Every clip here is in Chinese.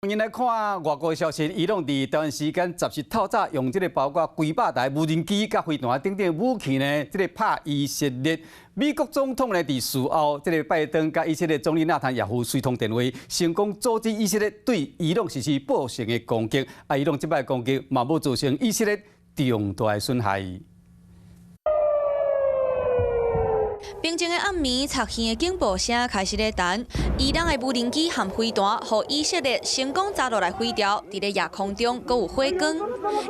因来看外国消息，伊拢伫台湾时间10日透早用这个包括几百台无人机、甲飞弹等等武器呢，这个拍以色列。美国总统呢伫事后，这个拜登甲以色列总理纳坦雅胡随通电话，成功阻止以色列对伊朗实施报复的攻击。伊朗即摆攻击嘛无造成以色列重大的损害。 平静的暗暝，插耳的警报声开始咧弹。伊朗的无人机和飞弹，互以色列成功砸落来毁掉。伫咧夜空中，阁有火光。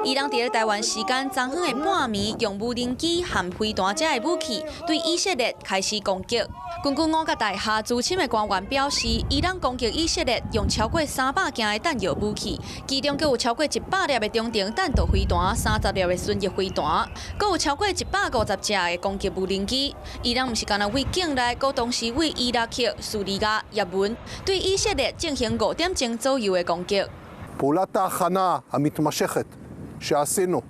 伊朗伫咧台湾时间昨昏的半暝，用无人机和飞弹这的武器对以色列开始攻击。根据五角大厦资深的官员表示，伊朗攻击以色列用超过300件的弹药武器，其中阁有超过100粒的中程弹道飞弹、30粒的巡弋飞弹，阁有超过150只的攻击无人机。伊朗毋是干那为境内，阁同时为伊拉克、叙利亚、也门对以色列进行5点钟左右的攻击。 פעולת ההכנה המתמשכת שעשינו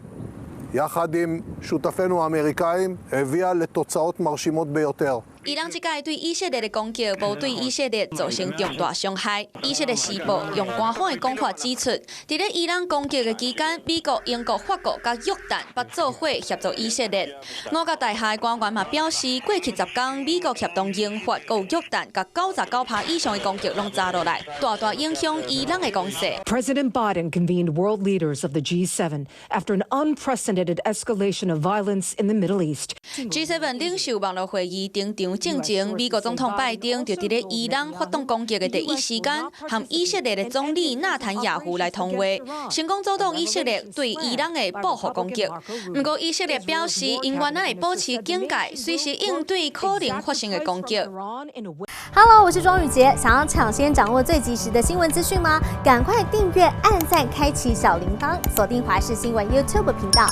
יחד עם שותפינו האמריקאים הביאה לתוצאות מרשימות ביותר. 伊朗即届对以色列的攻击无对以色列造成重大伤害。以色列时报用官方的讲法指出，伫咧伊朗攻击的期间，美国、英国、法国甲约旦捌做伙协助以色列。五角大厦的官员嘛表示，过去10天，美国协同英法、有约旦甲99%以上的攻击拢砸落来，大大影响伊朗的攻势。 President Biden convened world leaders of the G7 after an unprecedented escalation of violence in the Middle East. G7 领袖网络会议顶场进前，美国总统拜登就伫咧伊朗发动攻击的第一时间，和以色列的总理纳坦雅胡来通话，成功阻挡以色列对伊朗的报复攻击。不过，以色列表示，因原来会保持警戒，随时应对可能发生的攻击。Hello， 我是庄宇杰。想要抢先掌握最及时的新闻资讯吗？赶快订阅、按赞、开启小铃铛，锁定华视新闻 YouTube 频道。